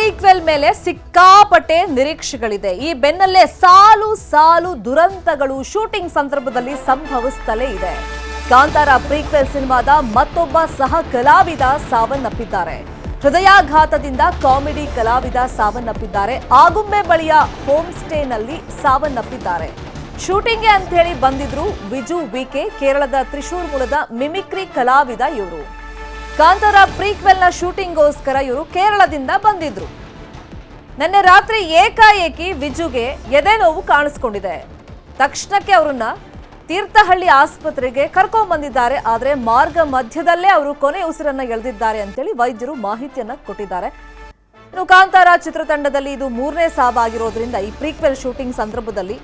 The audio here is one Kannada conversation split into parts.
ಪ್ರೀಕ್ವೆಲ್ ಮೇಲೆ ಸಿಕ್ಕಾಪಟ್ಟೆ ನಿರೀಕ್ಷೆಗಳಿದೆ. ಈ ಬೆನ್ನಲ್ಲೇ ಸಾಲು ಸಾಲು ದುರಂತಗಳು ಶೂಟಿಂಗ್ ಸಂದರ್ಭದಲ್ಲಿ ಸಂಭವಿಸುತ್ತಲೇ ಇದೆ. ಕಾಂತಾರ ಪ್ರೀಕ್ವೆಲ್ ಸಿನಿಮಾದ ಮತ್ತೊಬ್ಬ ಸಹ ಕಲಾವಿದ ಸಾವನ್ನಪ್ಪಿದ್ದಾರೆ. ಹೃದಯಾಘಾತದಿಂದ ಕಾಮಿಡಿ ಕಲಾವಿದ ಸಾವನ್ನಪ್ಪಿದ್ದಾರೆ. ಆಗುಂಬೆ ಬಳಿಯ ಹೋಮ್ ಸ್ಟೇನಲ್ಲಿ ಸಾವನ್ನಪ್ಪಿದ್ದಾರೆ. ಶೂಟಿಂಗ್ಗೆ ಅಂತ ಹೇಳಿ ಬಂದಿದ್ರು ವಿಜು ವಿಕೆ, ಕೇರಳದ ತ್ರಿಶೂರ್ ಮೂಲದ ಮಿಮಿಕ್ರಿ ಕಲಾವಿದ ಇವರು. ಕಾಂತಾರ ಪ್ರೀಕ್ವೆಲ್ನ ಶೂಟಿಂಗ್ಗೋಸ್ಕರ ಇವರು ಕೇರಳದಿಂದ ಬಂದಿದ್ರು. ನಿನ್ನೆ ರಾತ್ರಿ ಏಕಾಏಕಿ ವಿಜುಗೆ ಎದೆ ನೋವು ಕಾಣಿಸ್ಕೊಂಡಿದೆ. ತಕ್ಷಣಕ್ಕೆ ಅವರನ್ನ ತೀರ್ಥಹಳ್ಳಿ ಆಸ್ಪತ್ರೆಗೆ ಕರ್ಕೊಂಡ್ ಬಂದಿದ್ದಾರೆ. ಆದರೆ ಮಾರ್ಗ ಮಧ್ಯದಲ್ಲೇ ಅವರು ಕೊನೆ ಉಸಿರನ್ನ ಎಳೆದಿದ್ದಾರೆ ಅಂತೇಳಿ ವೈದ್ಯರು ಮಾಹಿತಿಯನ್ನ ಕೊಟ್ಟಿದ್ದಾರೆ. ಇನ್ನು ಕಾಂತಾರ ಚಿತ್ರತಂಡದಲ್ಲಿ ಇದು 3ನೇ ಸಾವಾಗಿರೋದ್ರಿಂದ ಈ ಪ್ರೀಕ್ವೆಲ್ ಶೂಟಿಂಗ್ ಸಂದರ್ಭದಲ್ಲಿ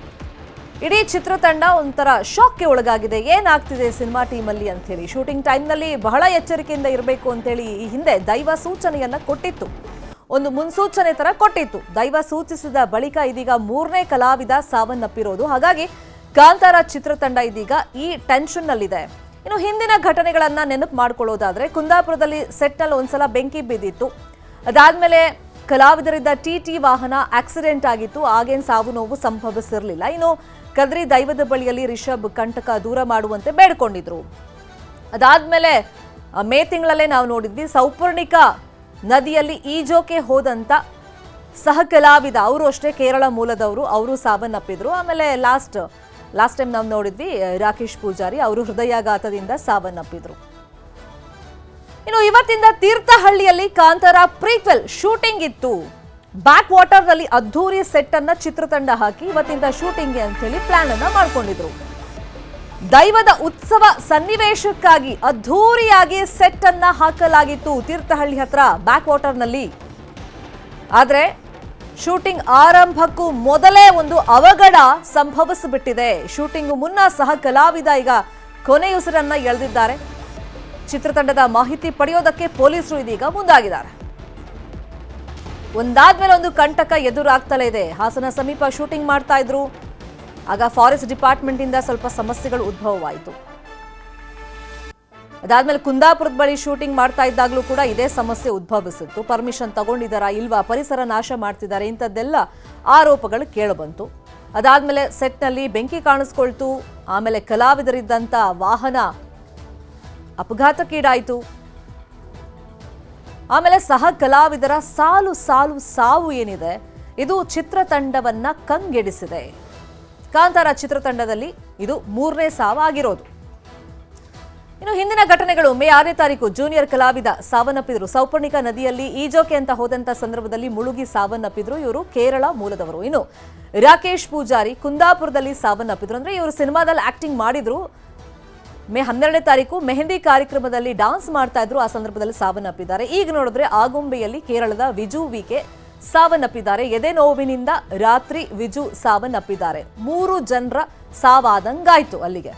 ಇಡೀ ಚಿತ್ರತಂಡ ಒಂಥರ ಶಾಕ್ಗೆ ಒಳಗಾಗಿದೆ. ಏನಾಗ್ತಿದೆ ಸಿನಿಮಾ ಟೀಮಲ್ಲಿ ಅಂತ ಹೇಳಿ. ಶೂಟಿಂಗ್ ಟೈಮ್ನಲ್ಲಿ ಬಹಳ ಎಚ್ಚರಿಕೆಯಿಂದ ಇರಬೇಕು ಅಂತೇಳಿ ಈ ಹಿಂದೆ ದೈವ ಸೂಚನೆಯನ್ನ ಕೊಟ್ಟಿತ್ತು. ಒಂದು ಮುನ್ಸೂಚನೆ ತರ ಕೊಟ್ಟಿತ್ತು. ದೈವ ಸೂಚಿಸಿದ ಬಳಿಕ ಇದೀಗ 3ನೇ ಕಲಾವಿದ ಸಾವನ್ನಪ್ಪಿರೋದು. ಹಾಗಾಗಿ ಕಾಂತಾರ ಚಿತ್ರತಂಡ ಇದೀಗ ಈ ಟೆನ್ಷನ್ ನಲ್ಲಿದೆ. ಇನ್ನು ಹಿಂದಿನ ಘಟನೆಗಳನ್ನ ನೆನಪು ಮಾಡ್ಕೊಳ್ಳೋದಾದ್ರೆ, ಕುಂದಾಪುರದಲ್ಲಿ ಸೆಟ್ನಲ್ಲಿ ಒಂದ್ಸಲ ಬೆಂಕಿ ಬಿದ್ದಿತ್ತು. ಅದಾದ್ಮೇಲೆ ಕಲಾವಿದರಿದ್ದ ಟಿ ವಾಹನ ಆಕ್ಸಿಡೆಂಟ್ ಆಗಿತ್ತು. ಆಗೇನ್ ಸಾವು ನೋವು ಸಂಭವಿಸಿರಲಿಲ್ಲ. ಇನ್ನು ಕದ್ರಿ ದೈವದ ಬಳಿಯಲ್ಲಿ ರಿಷಬ್ ಕಂಟಕ ದೂರ ಮಾಡುವಂತೆ ಬೇಡ್ಕೊಂಡಿದ್ರು. ಅದಾದ್ಮೇಲೆ ಮೇ ತಿಂಗಳಲ್ಲೇ ನಾವು ನೋಡಿದ್ವಿ, ಸೌಪರ್ಣಿಕಾ ನದಿಯಲ್ಲಿ ಈಜೋಕೆ ಹೋದಂತ ಸಹ ಕಲಾವಿದ, ಅವರು ಅಷ್ಟೇ ಕೇರಳ ಮೂಲದವರು, ಅವರು ಸಾವನ್ನಪ್ಪಿದ್ರು. ಆಮೇಲೆ ಲಾಸ್ಟ್ ಟೈಮ್ ನಾವು ನೋಡಿದ್ವಿ ರಾಕೇಶ್ ಪೂಜಾರಿ, ಅವರು ಹೃದಯಾಘಾತದಿಂದ ಸಾವನ್ನಪ್ಪಿದ್ರು. ಇನ್ನು ಇವತ್ತಿಂದ ತೀರ್ಥಹಳ್ಳಿಯಲ್ಲಿ ಕಾಂತಾರ ಪ್ರೀಕ್ವೆಲ್ ಶೂಟಿಂಗ್ ಇತ್ತು. ಬ್ಯಾಕ್ ವಾಟರ್ ನಲ್ಲಿ ಅದ್ಧೂರಿ ಸೆಟ್ ಅನ್ನ ಚಿತ್ರತಂಡ ಹಾಕಿ ಇವತ್ತಿಂದ ಶೂಟಿಂಗ್ ಅಂತ ಹೇಳಿ ಪ್ಲಾನ್ ಅನ್ನ ಮಾಡ್ಕೊಂಡಿದ್ರು. ದೈವದ ಉತ್ಸವ ಸನ್ನಿವೇಶಕ್ಕಾಗಿ ಅದ್ಧೂರಿಯಾಗಿ ಸೆಟ್ ಅನ್ನ ಹಾಕಲಾಗಿತ್ತು ತೀರ್ಥಹಳ್ಳಿ ಹತ್ರ ಬ್ಯಾಕ್ ವಾಟರ್ ನಲ್ಲಿ. ಆದ್ರೆ ಶೂಟಿಂಗ್ ಆರಂಭಕ್ಕೂ ಮೊದಲೇ ಒಂದು ಅವಘಡ ಸಂಭವಿಸಿಬಿಟ್ಟಿದೆ. ಶೂಟಿಂಗ್ ಮುನ್ನ ಸಹ ಕಲಾವಿದ ಈಗ ಕೊನೆಯುಸಿರನ್ನ ಎಳೆದಿದ್ದಾರೆ. ಚಿತ್ರತಂಡದ ಮಾಹಿತಿ ಪಡೆಯೋದಕ್ಕೆ ಪೊಲೀಸರು ಇದೀಗ ಮುಂದಾಗಿದ್ದಾರೆ. ಒಂದಾದ್ಮೇಲೆ ಒಂದು ಕಂಟಕ ಎದುರಾಗ್ತಲೇ ಇದೆ. ಹಾಸನ ಸಮೀಪ ಶೂಟಿಂಗ್ ಮಾಡ್ತಾ ಇದ್ರು. ಆಗ ಫಾರೆಸ್ಟ್ ಡಿಪಾರ್ಟ್ಮೆಂಟ್ ಇಂದ ಸ್ವಲ್ಪ ಸಮಸ್ಯೆಗಳು ಉದ್ಭವವಾಯಿತು. ಅದಾದ್ಮೇಲೆ ಕುಂದಾಪುರದ ಬಳಿ ಶೂಟಿಂಗ್ ಮಾಡ್ತಾ ಇದ್ದಾಗಲೂ ಕೂಡ ಇದೇ ಸಮಸ್ಯೆ ಉದ್ಭವಿಸಿತ್ತು. ಪರ್ಮಿಷನ್ ತಗೊಂಡಿದ್ದಾರಾ ಇಲ್ವಾ, ಪರಿಸರ ನಾಶ ಮಾಡ್ತಿದ್ದಾರೆ, ಇಂಥದ್ದೆಲ್ಲ ಆರೋಪಗಳು ಕೇಳಬಂತು. ಅದಾದ್ಮೇಲೆ ಸೆಟ್ನಲ್ಲಿ ಬೆಂಕಿ ಕಾಣಿಸ್ಕೊಳ್ತು. ಆಮೇಲೆ ಕಲಾವಿದರಿದ್ದಂತ ವಾಹನ ಅಪಘಾತಕ್ಕೀಡಾಯಿತು. ಆಮೇಲೆ ಸಹ ಕಲಾವಿದರ ಸಾಲು ಸಾಲು ಸಾವು ಏನಿದೆ, ಇದು ಚಿತ್ರತಂಡವನ್ನ ಕಂಗೆಡಿಸಿದೆ. ಕಾಂತಾರ ಚಿತ್ರತಂಡದಲ್ಲಿ ಇದು 3ನೇ ಸಾವಾಗಿರೋದು. ಇನ್ನು ಹಿಂದಿನ ಘಟನೆಗಳು, ಮೇ 6ನೇ ತಾರೀಕು ಜೂನಿಯರ್ ಕಲಾವಿದ ಸಾವನ್ನಪ್ಪಿದ್ರು. ಸೌಪರ್ಣಿಕಾ ನದಿಯಲ್ಲಿ ಈಜೋಕೆ ಅಂತ ಹೋದಂತ ಸಂದರ್ಭದಲ್ಲಿ ಮುಳುಗಿ ಸಾವನ್ನಪ್ಪಿದ್ರು. ಇವರು ಕೇರಳ ಮೂಲದವರು. ಇನ್ನು ರಾಕೇಶ್ ಪೂಜಾರಿ ಕುಂದಾಪುರದಲ್ಲಿ ಸಾವನ್ನಪ್ಪಿದ್ರು. ಅಂದ್ರೆ ಇವರು ಸಿನಿಮಾದಲ್ಲಿ ಆಕ್ಟಿಂಗ್ ಮಾಡಿದ್ರು. ಮೇ 12ನೇ ತಾರೀಕು ಮೆಹಂದಿ ಕಾರ್ಯಕ್ರಮದಲ್ಲಿ ಡಾನ್ಸ್ ಮಾಡ್ತಾ ಇದ್ರು. ಆ ಸಂದರ್ಭದಲ್ಲಿ ಸಾವನ್ನಪ್ಪಿದ್ದಾರೆ. ಈಗ ನೋಡಿದ್ರೆ ಆಗುಂಬೆಯಲ್ಲಿ ಕೇರಳದ ವಿಜು ವಿಕೆ ಸಾವನ್ನಪ್ಪಿದ್ದಾರೆ. ಎದೆ ನೋವಿನಿಂದ ರಾತ್ರಿ ವಿಜು ಸಾವನ್ನಪ್ಪಿದ್ದಾರೆ. 3 ಜನರ ಸಾವಾದಂಗಾಯ್ತು ಅಲ್ಲಿಗೆ.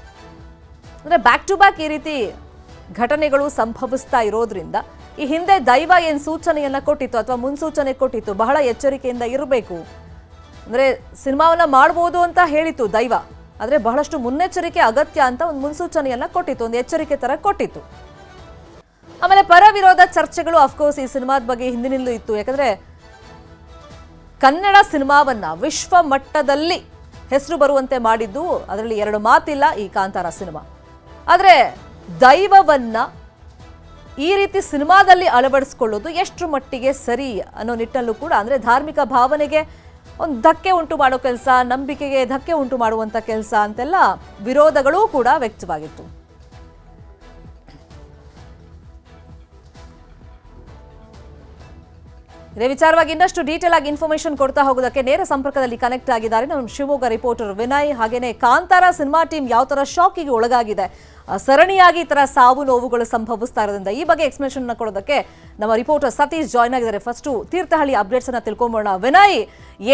ಅಂದ್ರೆ ಬ್ಯಾಕ್ ಟು ಬ್ಯಾಕ್ ಈ ರೀತಿ ಘಟನೆಗಳು ಸಂಭವಿಸ್ತಾ ಇರೋದ್ರಿಂದ ಈ ಹಿಂದೆ ದೈವ ಏನ್ ಸೂಚನೆಯನ್ನ ಕೊಟ್ಟಿತ್ತು ಅಥವಾ ಮುನ್ಸೂಚನೆ ಕೊಟ್ಟಿತ್ತು, ಬಹಳ ಎಚ್ಚರಿಕೆಯಿಂದ ಇರಬೇಕು, ಅಂದ್ರೆ ಸಿನಿಮಾವನ್ನ ಮಾಡಬಹುದು ಅಂತ ಹೇಳಿತ್ತು ದೈವ, ಆದ್ರೆ ಬಹಳಷ್ಟು ಮುನ್ನೆಚ್ಚರಿಕೆ ಅಗತ್ಯ ಅಂತ ಒಂದು ಮುನ್ಸೂಚನೆಯನ್ನ ಕೊಟ್ಟಿತ್ತು, ಒಂದು ಎಚ್ಚರಿಕೆ ತರ ಕೊಟ್ಟಿತ್ತು. ಆಮೇಲೆ ಪರ ವಿರೋಧ ಚರ್ಚೆಗಳು ಅಫ್ಕೋರ್ಸ್ ಈ ಸಿನಿಮಾದ ಬಗ್ಗೆ ಹಿಂದಿನಿಂದಲೂ ಇತ್ತು. ಯಾಕಂದ್ರೆ ಕನ್ನಡ ಸಿನಿಮಾವನ್ನ ವಿಶ್ವ ಮಟ್ಟದಲ್ಲಿ ಹೆಸರು ಬರುವಂತೆ ಮಾಡಿದ್ದು ಅದರಲ್ಲಿ 2 ಮಾತಿಲ್ಲ ಈ ಕಾಂತಾರ ಸಿನಿಮಾ. ಆದ್ರೆ ದೈವವನ್ನ ಈ ರೀತಿ ಸಿನಿಮಾದಲ್ಲಿ ಅಳವಡಿಸಿಕೊಳ್ಳೋದು ಎಷ್ಟು ಮಟ್ಟಿಗೆ ಸರಿ ಅನ್ನೋ ನಿಟ್ಟಲ್ಲೂ ಕೂಡ, ಅಂದ್ರೆ ಧಾರ್ಮಿಕ ಭಾವನೆಗೆ ಒಂದು ಧಕ್ಕೆ ಉಂಟು ಮಾಡೋ ಕೆಲಸ, ನಂಬಿಕೆಗೆ ಧಕ್ಕೆ ಉಂಟು ಮಾಡುವಂತ ಕೆಲಸ ಅಂತೆಲ್ಲ ವಿರೋಧಗಳೂ ಕೂಡ ವ್ಯಕ್ತವಾಗಿತ್ತು. ಇದೇ ವಿಚಾರವಾಗಿ ಇನ್ನಷ್ಟು ಡೀಟೇಲ್ ಆಗಿ ಇನ್ಫಾರ್ಮೇಶನ್ ಕೊಡ್ತಾ ಹೋಗೋದಕ್ಕೆ ನೇರ ಸಂಪರ್ಕದಲ್ಲಿ ಕನೆಕ್ಟ್ ಆಗಿದ್ದಾರೆ ನಮ್ಮ ಶಿವಮೊಗ್ಗ ರಿಪೋರ್ಟರ್ ವಿನಯ್. ಹಾಗೇನೆ ಕಾಂತಾರ ಸಿನಿಮಾ ಟೀಮ್ ಯಾವ ತರ ಶಾಕಿಗೆ ಒಳಗಾಗಿದೆ, ಸರಣಿಯಾಗಿ ಈ ತರ ಸಾವು ನೋವುಗಳು ಸಂಭವಿಸ್ತಾ ಇರೋದ್ರಿಂದ ಈ ಬಗ್ಗೆ ಎಕ್ಸ್ಪ್ಲನೇಷನ್ ಕೊಡೋದಕ್ಕೆ ನಮ್ಮ ರಿಪೋರ್ಟರ್ ಸತೀಶ್ ಜಾಯ್ನ್ ಆಗಿದ್ದಾರೆ. ಫಸ್ಟ್ ತೀರ್ಥಹಳ್ಳಿ ಅಪ್ಡೇಟ್ಸ್ ಅನ್ನ ತಿಳ್ಕೊಂಬೋಣ. ವಿನಯ್,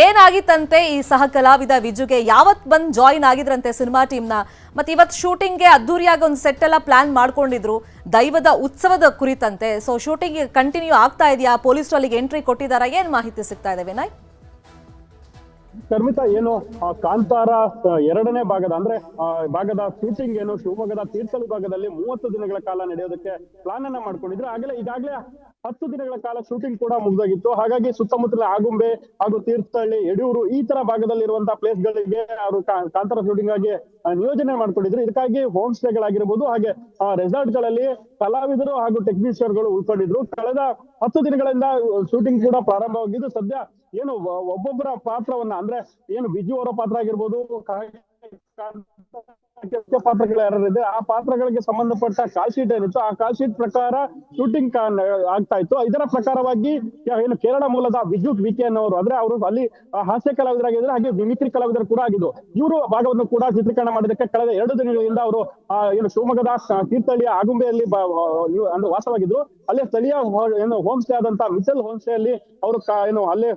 ಏನಾಗಿತ್ತಂತೆ ಈ ಸಹ ಕಲಾವಿದ ವಿಜುಗೆ? ಯಾವತ್ ಬಂದ್ ಜಾಯಿನ್ ಆಗಿದ್ರಂತೆ ಸಿನಿಮಾ ಟೀಮ್ನ? ಮತ್ತೆ ಇವತ್ತು ಶೂಟಿಂಗ್ಗೆ ಅದ್ದೂರಿಯಾಗಿ ಒಂದು ಸೆಟ್ ಎಲ್ಲ ಪ್ಲಾನ್ ಮಾಡ್ಕೊಂಡಿದ್ರು ದೈವದ ಉತ್ಸವದ ಕುರಿತಂತೆ. ಸೊ ಶೂಟಿಂಗ್ ಕಂಟಿನ್ಯೂ ಆಗ್ತಾ ಇದೆಯಾ? ಪೊಲೀಸರು ಅಲ್ಲಿಗೆ ಎಂಟ್ರಿ ಕೊಟ್ಟಿದ್ದಾರಾ? ಏನ್ ಮಾಹಿತಿ ಸಿಗ್ತಾ ಇದೆ ವಿನಯ್? ಶರ್ಮಿತಾ ಏನು ಕಾಂತಾರ ಎರಡನೇ ಭಾಗದ ಅಂದ್ರೆ ಭಾಗದ ಶೂಟಿಂಗ್ ಏನು ಶಿವಮೊಗ್ಗದ ತೀರ್ಥಹಳ್ಳಿ ಭಾಗದಲ್ಲಿ 30 ದಿನಗಳ ಕಾಲ ನಡೆಯೋದಕ್ಕೆ ಪ್ಲಾನ್ ಅನ್ನ ಮಾಡ್ಕೊಂಡಿದ್ರು. ಈಗಾಗಲೇ 10 ದಿನಗಳ ಕಾಲ ಶೂಟಿಂಗ್ ಕೂಡ ಮುಗ್ದೋಗಿತ್ತು. ಹಾಗಾಗಿ ಸುತ್ತಮುತ್ತಲ ಆಗುಂಬೆ ಹಾಗೂ ತೀರ್ಥಹಳ್ಳಿ, ಯಡಿಯೂರು ಈ ತರ ಭಾಗದಲ್ಲಿರುವಂತಹ ಪ್ಲೇಸ್ ಗಳಿಗೆ ಅವರು ಕಾಂತಾರ ಶೂಟಿಂಗ್ ಆಗಿ ನಿಯೋಜನೆ ಮಾಡ್ಕೊಂಡಿದ್ರು. ಇದಕ್ಕಾಗಿ ಹೋಮ್ ಸ್ಟೇಗಳಾಗಿರ್ಬೋದು, ಹಾಗೆ ರೆಸಾರ್ಟ್ ಗಳಲ್ಲಿ ಕಲಾವಿದರು ಹಾಗೂ ಟೆಕ್ನಿಷಿಯನ್ಗಳು ಉಳ್ಕೊಂಡಿದ್ರು. ಕಳೆದ 10 ದಿನಗಳಿಂದ ಶೂಟಿಂಗ್ ಕೂಡ ಪ್ರಾರಂಭವಾಗಿದ್ದು, ಸದ್ಯ ಏನು ಒಬ್ಬೊಬ್ಬರ ಪಾತ್ರವನ್ನ ಅಂದ್ರೆ ಏನು ಬಿಜು ಅವರ ಪಾತ್ರ ಆಗಿರ್ಬೋದು, ಪಾತ್ರಗಳು ಯಾರಿದೆ ಆ ಪಾತ್ರಗಳಿಗೆ ಸಂಬಂಧಪಟ್ಟ ಕಾಲ್ ಶೀಟ್ ಏನಿತ್ತು ಆ ಕಾಲ್ ಶೀಟ್ ಪ್ರಕಾರ ಶೂಟಿಂಗ್ ಆಗ್ತಾ ಇತ್ತು. ಇದರ ಪ್ರಕಾರವಾಗಿ ಏನು ಕೇರಳ ಮೂಲದ ವಿದ್ಯುತ್ ವಿಕೆ ಅನ್ನೋರು ಅಂದ್ರೆ ಅವರು ಅಲ್ಲಿ ಹಾಸ್ಯ ಕಲಾವಿದರಾಗಿದ್ದಾರೆ, ಹಾಗೆ ಮಿಮಿಕ್ರಿ ಕಲಾವಿದರು ಕೂಡ ಆಗಿದ್ದು. ಇವರು ಭಾಗವನ್ನು ಕೂಡ ಚಿತ್ರೀಕರಣ ಮಾಡೋದಕ್ಕೆ ಕಳೆದ 2 ದಿನಗಳಿಂದ ಅವರು ಏನು ಶಿವಮೊಗ್ಗದ ತೀರ್ಥಹಳ್ಳಿಯ ಆಗುಂಬೆಯಲ್ಲಿ ಅಂದ್ರೆ ವಾಸವಾಗಿದ್ರು. ಅಲ್ಲೇ ಸ್ಥಳೀಯ ಏನು ಹೋಮ್ ಸ್ಟೇ ಆದಂತಹ ಮಿಚಲ್ ಹೋಮ್ ಸ್ಟೇ ಅಲ್ಲಿ ಅವರು ಏನು ಅಲ್ಲೇ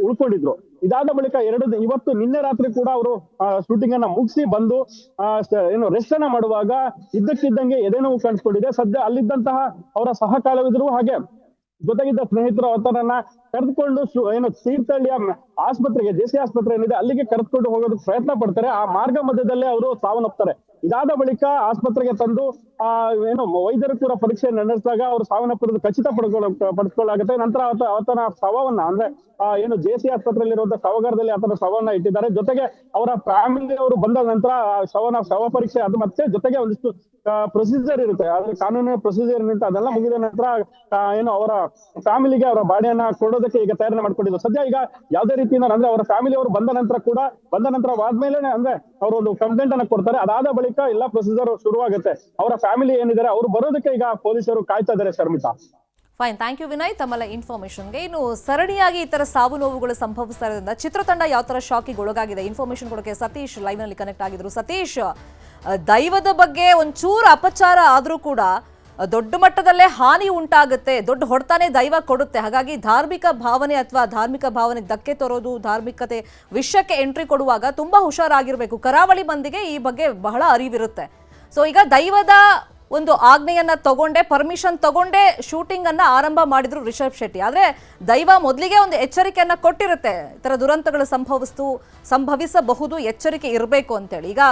ಉಳ್ಕೊಂಡಿದ್ರು. ಇದಾದ ಬಳಿಕ ನಿನ್ನೆ ರಾತ್ರಿ ಕೂಡ ಅವರು ಶೂಟಿಂಗ್ ಅನ್ನ ಮುಗಿಸಿ ಬಂದು ಏನು ರೆಸ್ಟ್ ಅನ್ನ ಮಾಡುವಾಗ ಇದ್ದಕ್ಕಿದ್ದಂಗೆ ಎದೆನೋವು ಕಾಣಿಸ್ಕೊಂಡಿದೆ. ಸದ್ಯ ಅಲ್ಲಿದ್ದಂತಹ ಅವರ ಸಹ ಕಲಾವಿದರು ಹಾಗೆ ಜೊತೆಗಿದ್ದ ಸ್ನೇಹಿತರು ಅವರನ್ನ ಕರೆದುಕೊಂಡು ಏನು ತೀರ್ಥಹಳ್ಳಿಯ ಆಸ್ಪತ್ರೆಗೆ, ಜೆಸಿ ಆಸ್ಪತ್ರೆ ಏನಿದೆ ಅಲ್ಲಿಗೆ ಕರೆದುಕೊಂಡು ಹೋಗೋದಕ್ಕೆ ಪ್ರಯತ್ನ ಪಡ್ತಾರೆ. ಆ ಮಾರ್ಗ ಮಧ್ಯದಲ್ಲೇ ಅವರು ಸಾವನ್ನಪ್ತಾರೆ. ಇದಾದ ಬಳಿಕ ಆಸ್ಪತ್ರೆಗೆ ತಂದು ಏನು ವೈದ್ಯರು ಕೂಡ ಪರೀಕ್ಷೆ ನಡೆಸಿದಾಗ ಅವರು ಸಾವನ್ನಪ್ಪಿರೋದು ಖಚಿತ ಪಡಿಸ್ಕೊಳ್ಳಾಗುತ್ತೆ. ನಂತರ ಆತನ ಶವವನ್ನ ಅಂದ್ರೆ ಏನು ಜೆಸಿ ಆಸ್ಪತ್ರೆಯಲ್ಲಿರುವಂತಹ ಶವಗಾರದಲ್ಲಿ ಆತನ ಶವವನ್ನ ಇಟ್ಟಿದ್ದಾರೆ. ಜೊತೆಗೆ ಅವರ ಫ್ಯಾಮಿಲಿ ಅವರು ಬಂದ ನಂತರ ಶವ ಪರೀಕ್ಷೆ ಅದು ಮತ್ತೆ ಜೊತೆಗೆ ಒಂದಿಷ್ಟು ಪ್ರೊಸೀಜರ್ ಇರುತ್ತೆ, ಅದ್ರ ಕಾನೂನಿನ ಪ್ರೊಸೀಜರ್ ಇರುತ್ತೆ. ಅದೆಲ್ಲ ಮುಗಿದ ನಂತರ ಏನು ಅವರ ಫ್ಯಾಮಿಲಿಗೆ ಅವರ ಬಾಡಿಯನ್ನ ಕೊಡೋದಕ್ಕೆ ಈಗ ತಯಾರಿ ಮಾಡ್ಕೊಂಡಿದ್ರು. ಸದ್ಯ ಈಗ ಯಾವುದೇ ರೀತಿಯಿಂದ ಅಂದ್ರೆ ಅವರ ಫ್ಯಾಮಿಲಿ ಅವರು ಬಂದ ನಂತರವಾದ್ಮೇಲೆ ಅಂದ್ರೆ ಅವರು ಒಂದು ಕಂಪ್ಲೇಂಟ್ ಅನ್ನ ಕೊಡ್ತಾರೆ. ಅದಾದ ಬಳಿಕ ಎಲ್ಲ ಪ್ರೊಸೀಜರ್ ಶುರುವಾಗುತ್ತೆ. ಅವರ ಫ್ಯಾಮಿಲಿ ಏನಿದ್ದಾರೆ ಅವರು ಬರೋದಕ್ಕೆ ಈಗ ಪೊಲೀಸರು ಕಾಯ್ತಾ ಇದ್ದಾರೆ. Sharmita, fine, thank you Vinay ತಮ್ಮ ಇನ್ಫಾರ್ಮೇಶನ್ಗೆ. ಇನ್ನು ಸರಣಿಯಾಗಿ ಈ ತರ ಸಾವು ನೋವುಗಳು ಸಂಭವಿಸ್ತಾ ಇರೋದ್ರಿಂದ ಚಿತ್ರತಂಡ ಯಾವ ತರ ಶಾಕಿಗೆ ಒಳಗಾಗಿದೆ ಇನ್ಫಾರ್ಮೇಶನ್ ಕೊಡೋಕೆ ಸತೀಶ್ ಲೈವ್ ನಲ್ಲಿ ಕನೆಕ್ಟ್ ಆಗಿದ್ರು. ಸತೀಶ್, ದೈವದ ಬಗ್ಗೆ ಒಂಚೂರು ಅಪಚಾರ ಆದ್ರೂ ಕೂಡ ದೊಡ್ಡ ಮಟ್ಟದಲ್ಲೇ ಹಾನಿ ಉಂಟಾಗುತ್ತೆ, ದೊಡ್ಡ ಹೊಡೆತಾನೆ ದೈವ ಕೊಡುತ್ತೆ. ಹಾಗಾಗಿ ಧಾರ್ಮಿಕ ಭಾವನೆ ಅಥವಾ ಧಾರ್ಮಿಕ ಭಾವನೆಗೆ ಧಕ್ಕೆ ತರೋದು, ಧಾರ್ಮಿಕತೆ ವಿಷಯಕ್ಕೆ ಎಂಟ್ರಿ ಕೊಡುವಾಗ ತುಂಬಾ ಹುಷಾರಾಗಿರ್ಬೇಕು. ಕರಾವಳಿ ಮಂದಿಗೆ ಈ ಬಗ್ಗೆ ಬಹಳ ಅರಿವಿರುತ್ತೆ. ಸೊ ಈಗ ದೈವದ ಒಂದು ಆಜ್ಞೆಯನ್ನ ತಗೊಂಡೆ, ಪರ್ಮಿಷನ್ ತಗೊಂಡೆ ಶೂಟಿಂಗ್ ಅನ್ನ ಆರಂಭ ಮಾಡಿದ್ರು ರಿಷಬ್ ಶೆಟ್ಟಿ. ಆದ್ರೆ ದೈವ ಮೊದಲಿಗೆ ಒಂದು ಎಚ್ಚರಿಕೆಯನ್ನ ಕೊಟ್ಟಿರುತ್ತೆ, ಈ ತರ ದುರಂತಗಳು ಸಂಭವಿಸಬಹುದು, ಎಚ್ಚರಿಕೆ ಇರಬೇಕು ಅಂತೇಳಿ. ಈಗ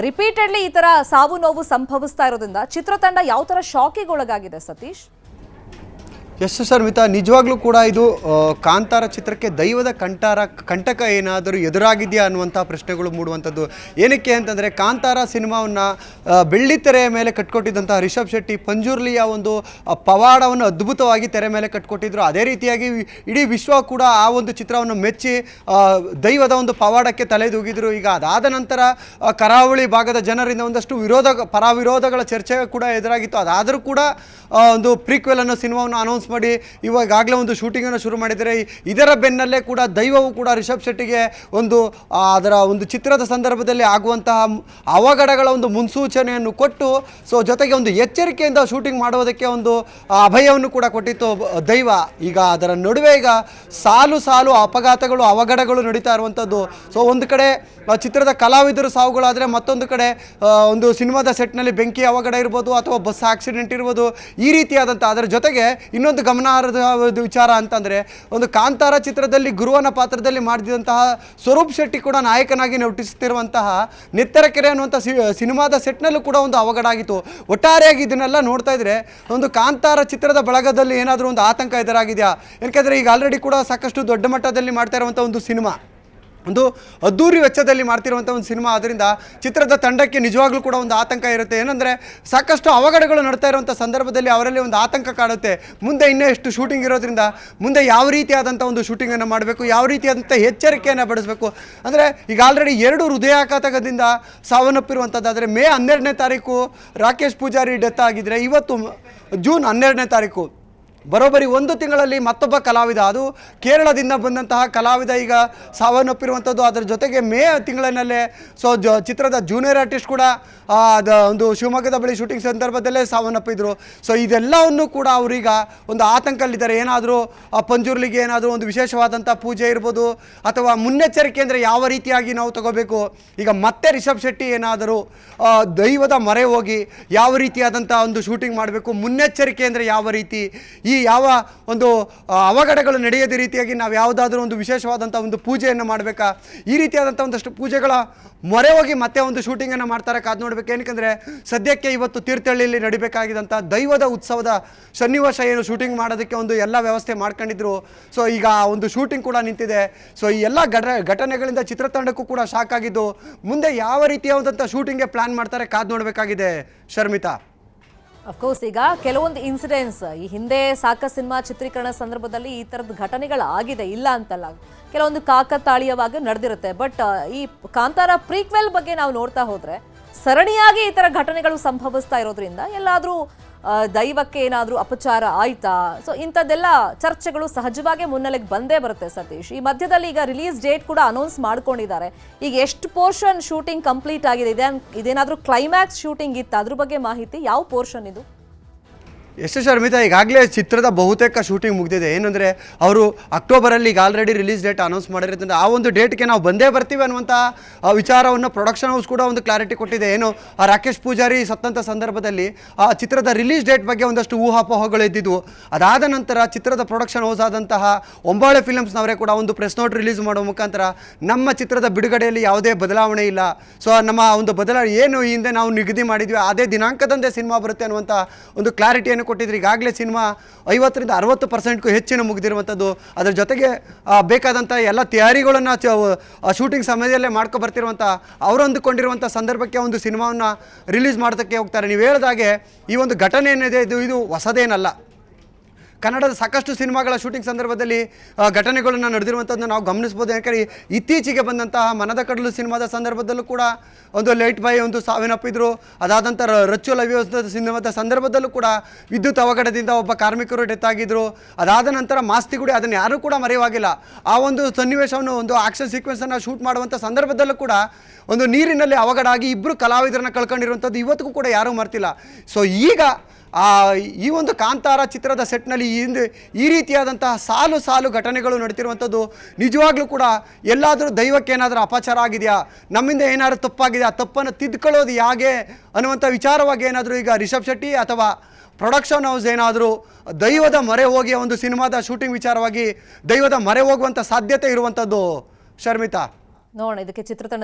ರಿಪೀಟೆಡ್ಲಿ ಈ ತರ ಸಾವು ನೋವು ಸಂಭವಿಸ್ತಾ ಇರೋದ್ರಿಂದ ಚಿತ್ರತಂಡ ಯಾವ ತರ ಶಾಕಿಗೆ ಒಳಗಾಗಿದೆ ಸತೀಶ್? ಎಸ್ ಶರ್ಮಿತಾ, ನಿಜವಾಗ್ಲೂ ಕೂಡ ಇದು ಕಾಂತಾರ ಚಿತ್ರಕ್ಕೆ ದೈವದ ಕಂಟಕ ಏನಾದರೂ ಎದುರಾಗಿದೆಯಾ ಅನ್ನುವಂಥ ಪ್ರಶ್ನೆಗಳು ಮೂಡುವಂಥದ್ದು. ಏನಕ್ಕೆ ಅಂತಂದರೆ ಕಾಂತಾರ ಸಿನಿಮಾವನ್ನು ಬೆಳ್ಳಿತೆರೆಯ ಮೇಲೆ ಕಟ್ಕೊಟ್ಟಿದ್ದಂಥ ರಿಷಬ್ ಶೆಟ್ಟಿ ಪಂಜುರ್ಲಿಯ ಒಂದು ಪವಾಡವನ್ನು ಅದ್ಭುತವಾಗಿ ತೆರೆ ಮೇಲೆ ಕಟ್ಕೊಟ್ಟಿದ್ರು. ಅದೇ ರೀತಿಯಾಗಿ ಇಡೀ ವಿಶ್ವ ಕೂಡ ಆ ಒಂದು ಚಿತ್ರವನ್ನು ಮೆಚ್ಚಿ ದೈವದ ಒಂದು ಪವಾಡಕ್ಕೆ ತಲೆದೂಗಿದ್ರು. ಈಗ ಅದಾದ ನಂತರ ಕರಾವಳಿ ಭಾಗದ ಜನರಿಂದ ಒಂದಷ್ಟು ಪರಾವಿರೋಧಗಳ ಚರ್ಚೆ ಕೂಡ ಎದುರಾಗಿತ್ತು. ಅದಾದರೂ ಕೂಡ ಒಂದು ಪ್ರೀಕ್ವೆಲ್ ಅನ್ನೋ ಸಿನಿಮಾವನ್ನು ಅನೌನ್ಸ್ ಮಾಡಿ ಇವಾಗಲೇ ಒಂದು ಶೂಟಿಂಗನ್ನು ಶುರು ಮಾಡಿದರೆ. ಇದರ ಬೆನ್ನಲ್ಲೇ ಕೂಡ ದೈವವು ಕೂಡ ರಿಷಬ್ ಶೆಟ್ಟಿಗೆ ಅದರ ಒಂದು ಚಿತ್ರದ ಸಂದರ್ಭದಲ್ಲಿ ಆಗುವಂತಹ ಅವಘಡಗಳ ಒಂದು ಮುನ್ಸೂಚನೆಯನ್ನು ಕೊಟ್ಟು ಜೊತೆಗೆ ಒಂದು ಎಚ್ಚರಿಕೆಯಿಂದ ಶೂಟಿಂಗ್ ಮಾಡುವುದಕ್ಕೆ ಒಂದು ಅಭಯವನ್ನು ಕೂಡ ಕೊಟ್ಟಿತ್ತು ದೈವ. ಈಗ ಅದರ ನಡುವೆ ಈಗ ಸಾಲು ಅಪಘಾತಗಳು, ಅವಘಡಗಳು ನಡೀತಾ ಇರುವಂಥದ್ದು. ಒಂದು ಕಡೆ ಚಿತ್ರದ ಕಲಾವಿದರು ಸಾವುಗಳಾದರೆ, ಮತ್ತೊಂದು ಕಡೆ ಒಂದು ಸಿನಿಮಾದ ಸೆಟ್ನಲ್ಲಿ ಬೆಂಕಿ ಅವಘಡ ಇರ್ಬೋದು ಅಥವಾ ಬಸ್ ಆಕ್ಸಿಡೆಂಟ್ ಇರ್ಬೋದು. ಈ ರೀತಿಯಾದಂಥ ಅದರ ಜೊತೆಗೆ ಇನ್ನೊಂದು ಗಮನಾರ್ಹ ವಿಚಾರ ಅಂತಂದರೆ, ಒಂದು ಕಾಂತಾರ ಚಿತ್ರದಲ್ಲಿ ಗುರುವನ ಪಾತ್ರದಲ್ಲಿ ಮಾಡಿದಂತಹ ಸ್ವರೂಪ್ ಶೆಟ್ಟಿ ಕೂಡ ನಾಯಕನಾಗಿ ನಟಿಸುತ್ತಿರುವಂತಹ ನೆತ್ತರಕೆರೆ ಅನ್ನುವಂಥ ಸಿನಿಮಾದ ಸೆಟ್ನಲ್ಲೂ ಕೂಡ ಒಂದು ಅವಘಡ ಆಗಿತ್ತು. ಒಟ್ಟಾರೆಯಾಗಿ ಇದನ್ನೆಲ್ಲ ನೋಡ್ತಾ ಇದ್ರೆ ಒಂದು ಕಾಂತಾರ ಚಿತ್ರದ ಬಳಗದಲ್ಲಿ ಏನಾದರೂ ಒಂದು ಆತಂಕ ಎದುರಾಗಿದೆಯಾ? ಯಾಕೆಂದರೆ ಈಗ ಆಲ್ರೆಡಿ ಕೂಡ ಸಾಕಷ್ಟು ದೊಡ್ಡ ಮಟ್ಟದಲ್ಲಿ ಮಾಡ್ತಾ ಇರುವಂಥ ಒಂದು ಸಿನಿಮಾ, ಒಂದು ಅದ್ದೂರಿ ವೆಚ್ಚದಲ್ಲಿ ಮಾಡ್ತಿರುವಂಥ ಒಂದು ಸಿನಿಮಾ. ಆದ್ದರಿಂದ ಚಿತ್ರದ ತಂಡಕ್ಕೆ ನಿಜವಾಗ್ಲೂ ಕೂಡ ಒಂದು ಆತಂಕ ಇರುತ್ತೆ. ಏನಂದರೆ ಸಾಕಷ್ಟು ಅವಘಡಗಳು ನಡ್ತಾ ಇರುವಂಥ ಸಂದರ್ಭದಲ್ಲಿ ಅವರಲ್ಲಿ ಒಂದು ಆತಂಕ ಕಾಡುತ್ತೆ. ಮುಂದೆ ಇನ್ನೂ ಎಷ್ಟು ಶೂಟಿಂಗ್ ಇರೋದ್ರಿಂದ ಮುಂದೆ ಯಾವ ರೀತಿಯಾದಂಥ ಒಂದು ಶೂಟಿಂಗನ್ನು ಮಾಡಬೇಕು, ಯಾವ ರೀತಿಯಾದಂಥ ಎಚ್ಚರಿಕೆಯನ್ನು ಪಡಿಸಬೇಕು. ಅಂದರೆ ಈಗ ಆಲ್ರೆಡಿ 2 ಹೃದಯಾಘಾತದಿಂದ ಸಾವನ್ನಪ್ಪಿರುವಂಥದ್ದಾದರೆ ಮೇ 12ನೇ ತಾರೀಕು ರಾಕೇಶ್ ಪೂಜಾರಿ ಡೆತ್ ಆಗಿದ್ದರೆ, ಇವತ್ತು ಜೂನ್ 12ನೇ ತಾರೀಕು ಬರೋಬ್ಬರಿ 1 ತಿಂಗಳಲ್ಲಿ ಮತ್ತೊಬ್ಬ ಕಲಾವಿದ, ಅದು ಕೇರಳದಿಂದ ಬಂದಂತಹ ಕಲಾವಿದ ಈಗ ಸಾವನ್ನಪ್ಪಿರುವಂಥದ್ದು. ಅದರ ಜೊತೆಗೆ ಮೇ ತಿಂಗಳಿನಲ್ಲೇ ಚಿತ್ರದ ಜೂನಿಯರ್ ಆರ್ಟಿಸ್ಟ್ ಕೂಡ ಒಂದು ಶಿವಮೊಗ್ಗದ ಬಳಿ ಶೂಟಿಂಗ್ ಸಂದರ್ಭದಲ್ಲೇ ಸಾವನ್ನಪ್ಪಿದ್ರು. ಇದೆಲ್ಲವನ್ನು ಕೂಡ ಅವರೀಗ ಒಂದು ಆತಂಕದಲ್ಲಿದ್ದಾರೆ. ಏನಾದರೂ ಪಂಜುರ್ಲಿಗೆ ಏನಾದರೂ ಒಂದು ವಿಶೇಷವಾದಂಥ ಪೂಜೆ ಇರ್ಬೋದು ಅಥವಾ ಮುನ್ನೆಚ್ಚರಿಕೆ ಅಂದರೆ ಯಾವ ರೀತಿಯಾಗಿ ನಾವು ತಗೋಬೇಕು. ಈಗ ಮತ್ತೆ ರಿಷಬ್ ಶೆಟ್ಟಿ ಏನಾದರೂ ದೈವದ ಮೊರೆ ಹೋಗಿ ಯಾವ ರೀತಿಯಾದಂಥ ಒಂದು ಶೂಟಿಂಗ್ ಮಾಡಬೇಕು, ಮುನ್ನೆಚ್ಚರಿಕೆ ಅಂದರೆ ಯಾವ ರೀತಿ, ಈ ಯಾವ ಒಂದು ಅವಘಡಗಳು ನಡೆಯದ ರೀತಿಯಾಗಿ ನಾವು ಯಾವುದಾದ್ರೂ ಒಂದು ವಿಶೇಷವಾದಂಥ ಒಂದು ಪೂಜೆಯನ್ನು ಮಾಡಬೇಕಾ, ಈ ರೀತಿಯಾದಂಥ ಒಂದಷ್ಟು ಪೂಜೆಗಳ ಮೊರೆ ಹೋಗಿ ಮತ್ತೆ ಒಂದು ಶೂಟಿಂಗನ್ನು ಮಾಡ್ತಾರೆ, ಕಾದು ನೋಡಬೇಕು. ಏನಕ್ಕೆ ಸದ್ಯಕ್ಕೆ ಇವತ್ತು ತೀರ್ಥಹಳ್ಳಿಯಲ್ಲಿ ನಡಿಬೇಕಾಗಿದ್ದಂಥ ದೈವದ ಉತ್ಸವದ ಸನ್ನಿವೇಶ ಏನು ಶೂಟಿಂಗ್ ಮಾಡೋದಕ್ಕೆ ಒಂದು ಎಲ್ಲ ವ್ಯವಸ್ಥೆ ಮಾಡ್ಕೊಂಡಿದ್ರು. ಸೊ ಈಗ ಒಂದು ಶೂಟಿಂಗ್ ಕೂಡ ನಿಂತಿದೆ. ಸೊ ಈ ಎಲ್ಲ ಘಟನೆಗಳಿಂದ ಚಿತ್ರತಂಡಕ್ಕೂ ಕೂಡ ಶಾಕ್ ಆಗಿದ್ದು, ಮುಂದೆ ಯಾವ ರೀತಿಯಾದಂಥ ಶೂಟಿಂಗ್ಗೆ ಪ್ಲಾನ್ ಮಾಡ್ತಾರೆ ಕಾದು ನೋಡಬೇಕಾಗಿದೆ ಶರ್ಮಿತಾ. ಅಫ್ಕೋರ್ಸ್ ಈಗ ಕೆಲವೊಂದು ಇನ್ಸಿಡೆಂಟ್ಸ್ ಈ ಹಿಂದೆ ಸಾಕಷ್ಟು ಸಿನಿಮಾ ಚಿತ್ರೀಕರಣ ಸಂದರ್ಭದಲ್ಲಿ ಈ ಥರದ ಘಟನೆಗಳಾಗಿದೆ, ಇಲ್ಲ ಅಂತಲ್ಲ, ಕೆಲವೊಂದು ಕಾಕತಾಳೀಯವಾಗಿ ನಡೆದಿರುತ್ತೆ. ಬಟ್ ಈ ಕಾಂತಾರ ಪ್ರೀಕ್ವೆಲ್ ಬಗ್ಗೆ ನಾವು ನೋಡ್ತಾ ಹೋದ್ರೆ ಸರಣಿಯಾಗಿ ಈ ಥರ ಘಟನೆಗಳು ಸಂಭವಿಸ್ತಾ ಇರೋದ್ರಿಂದ ಎಲ್ಲಾದರೂ ದೈವಕ್ಕೆ ಏನಾದರೂ ಅಪಚಾರ ಆಯ್ತಾ, ಸೊ ಇಂಥದ್ದೆಲ್ಲ ಚರ್ಚೆಗಳು ಸಹಜವಾಗಿ ಮುನ್ನೆಲೆಗೆ ಬಂದೇ ಬರುತ್ತೆ ಸತೀಶ್. ಈ ಮಧ್ಯದಲ್ಲಿ ಈಗ ರಿಲೀಸ್ ಡೇಟ್ ಕೂಡ ಅನೌನ್ಸ್ ಮಾಡ್ಕೊಂಡಿದ್ದಾರೆ. ಈಗ ಎಷ್ಟು ಪೋರ್ಷನ್ ಶೂಟಿಂಗ್ ಕಂಪ್ಲೀಟ್ ಆಗಿದೆ, ಇದೇನಾದರೂ ಕ್ಲೈಮ್ಯಾಕ್ಸ್ ಶೂಟಿಂಗ್ ಇತ್ತು, ಅದ್ರ ಬಗ್ಗೆ ಮಾಹಿತಿ, ಯಾವ ಪೋರ್ಷನ್ ಇದು? ಎಷ್ಟು ಶರ್ಮಿತಾ, ಈಗಾಗಲೇ ಚಿತ್ರದ ಬಹುತೇಕ ಶೂಟಿಂಗ್ ಮುಗಿದಿದೆ. ಏನಂದರೆ ಅವರು ಅಕ್ಟೋಬರಲ್ಲಿ ಈಗ ಆಲ್ರೆಡಿ ರಿಲೀಸ್ ಡೇಟ್ ಅನೌನ್ಸ್ ಮಾಡಿರೋದ್ರಿಂದ ಆ ಒಂದು ಡೇಟ್ಗೆ ನಾವು ಬಂದೇ ಬರ್ತೀವಿ ಅನ್ನುವಂಥ ವಿಚಾರವನ್ನು ಪ್ರೊಡಕ್ಷನ್ ಹೌಸ್ ಕೂಡ ಒಂದು ಕ್ಲಾರಿಟಿ ಕೊಟ್ಟಿದೆ. ಏನು ರಾಕೇಶ್ ಪೂಜಾರಿ ಸತ್ತಂಥ ಸಂದರ್ಭದಲ್ಲಿ ಆ ಚಿತ್ರದ ರಿಲೀಸ್ ಡೇಟ್ ಬಗ್ಗೆ ಒಂದಷ್ಟು ಊಹಾಪೋಹಗಳು ಇದ್ದಿದ್ವು. ಅದಾದ ನಂತರ ಚಿತ್ರದ ಪ್ರೊಡಕ್ಷನ್ ಹೌಸ್ ಆದಂತಹ ಒಂಬಾಳೆ ಫಿಲಮ್ಸ್ನವರೇ ಕೂಡ ಒಂದು ಪ್ರೆಸ್ ನೋಟ್ ರಿಲೀಸ್ ಮಾಡುವ ಮುಖಾಂತರ ನಮ್ಮ ಚಿತ್ರದ ಬಿಡುಗಡೆಯಲ್ಲಿ ಯಾವುದೇ ಬದಲಾವಣೆ ಇಲ್ಲ, ಸೊ ನಮ್ಮ ಒಂದು ಏನು ಈ ಹಿಂದೆ ನಾವು ನಿಗದಿ ಮಾಡಿದ್ವಿ ಅದೇ ದಿನಾಂಕದಂದೇ ಸಿನಿಮಾ ಬರುತ್ತೆ ಅನ್ನುವಂಥ ಒಂದು ಕ್ಲಾರಿಟಿಯನ್ನು ಕೊಟ್ಟಿದ್ರು. ಈಗಾಗಲೇ ಸಿನಿಮಾ 50-60%ಕ್ಕೂ ಹೆಚ್ಚಿನ ಮುಗಿದಿರುವಂಥದ್ದು. ಅದರ ಜೊತೆಗೆ ಬೇಕಾದಂಥ ಎಲ್ಲ ತಯಾರಿಗಳನ್ನು ಶೂಟಿಂಗ್ ಸಮಯದಲ್ಲೇ ಮಾಡ್ಕೊ ಬರ್ತಿರುವಂಥ ಅವರು ಅಂದುಕೊಂಡಿರುವಂಥ ಸಂದರ್ಭಕ್ಕೆ ಒಂದು ಸಿನಿಮಾವನ್ನು ರಿಲೀಸ್ ಮಾಡೋದಕ್ಕೆ ಹೋಗ್ತಾರೆ. ನೀವು ಹೇಳಿದಾಗೆ ಈ ಒಂದು ಘಟನೆ ಏನಿದೆ ಇದು ಹೊಸದೇನಲ್ಲ. ಕನ್ನಡದ ಸಾಕಷ್ಟು ಸಿನಿಮಾಗಳ ಶೂಟಿಂಗ್ ಸಂದರ್ಭದಲ್ಲಿ ಘಟನೆಗಳನ್ನು ನಡೆದಿರುವಂಥದ್ದನ್ನು ನಾವು ಗಮನಿಸ್ಬೋದು. ಯಾಕಂದರೆ ಇತ್ತೀಚೆಗೆ ಬಂದಂತಹ ಮನದ ಕಡಲು ಸಿನಿಮಾದ ಸಂದರ್ಭದಲ್ಲೂ ಕೂಡ ಒಂದು ಲೈಟ್ ಬೈ ಒಂದು ಸಾವನ್ನಪ್ಪಿದ್ರು. ಅದಾದ ನಂತರ ರಚ್ಚು ಲವ್ಯ ಸಿನಿಮಾದ ಸಂದರ್ಭದಲ್ಲೂ ಕೂಡ ವಿದ್ಯುತ್ ಅವಘಡದಿಂದ ಒಬ್ಬ ಕಾರ್ಮಿಕರು ಡೆತ್ ಆಗಿದ್ದರು. ಅದಾದ ನಂತರ ಮಾಸ್ತಿಗುಡಿ, ಅದನ್ನು ಯಾರೂ ಕೂಡ ಮರೆಯುವಾಗಿಲ್ಲ. ಆ ಒಂದು ಸನ್ನಿವೇಶವನ್ನು ಒಂದು ಆಕ್ಷನ್ ಸೀಕ್ವೆನ್ಸನ್ನು ಶೂಟ್ ಮಾಡುವಂಥ ಸಂದರ್ಭದಲ್ಲೂ ಕೂಡ ಒಂದು ನೀರಿನಲ್ಲಿ ಅವಘಡ ಆಗಿ ಇಬ್ಬರು ಕಲಾವಿದರನ್ನು ಕಳ್ಕೊಂಡಿರುವಂಥದ್ದು ಇವತ್ತಿಗೂ ಕೂಡ ಯಾರೂ ಮರ್ತಿಲ್ಲ. ಸೊ ಈಗ ಈ ಒಂದು ಕಾಂತಾರ ಚಿತ್ರದ ಸೆಟ್ನಲ್ಲಿ ಈ ರೀತಿಯಾದಂತಹ ಸಾಲು ಘಟನೆಗಳು ನಡೀತಿರುವಂಥದ್ದು ನಿಜವಾಗ್ಲೂ ಕೂಡ ಎಲ್ಲಾದರೂ ದೈವಕ್ಕೆ ಏನಾದರೂ ಅಪಚಾರ ಆಗಿದೆಯಾ, ನಮ್ಮಿಂದ ಏನಾದರೂ ತಪ್ಪಾಗಿದೆಯಾ, ತಪ್ಪನ್ನು ತಿದ್ದುಕೊಳ್ಳೋದು ಹೇಗೆ ಅನ್ನುವಂಥ ವಿಚಾರವಾಗಿ ಏನಾದರೂ ಈಗ ರಿಷಬ್ ಶೆಟ್ಟಿ ಅಥವಾ ಪ್ರೊಡಕ್ಷನ್ ಹೌಸ್ ಏನಾದರೂ ದೈವದ ಮೊರೆ ಹೋಗಿ ಒಂದು ಸಿನಿಮಾದ ಶೂಟಿಂಗ್ ವಿಚಾರವಾಗಿ ದೈವದ ಮೊರೆ ಹೋಗುವಂಥ ಸಾಧ್ಯತೆ ಇರುವಂಥದ್ದು ಶರ್ಮಿತಾ. ನೋಡೋಣ ಇದಕ್ಕೆ ಚಿತ್ರತಂಡ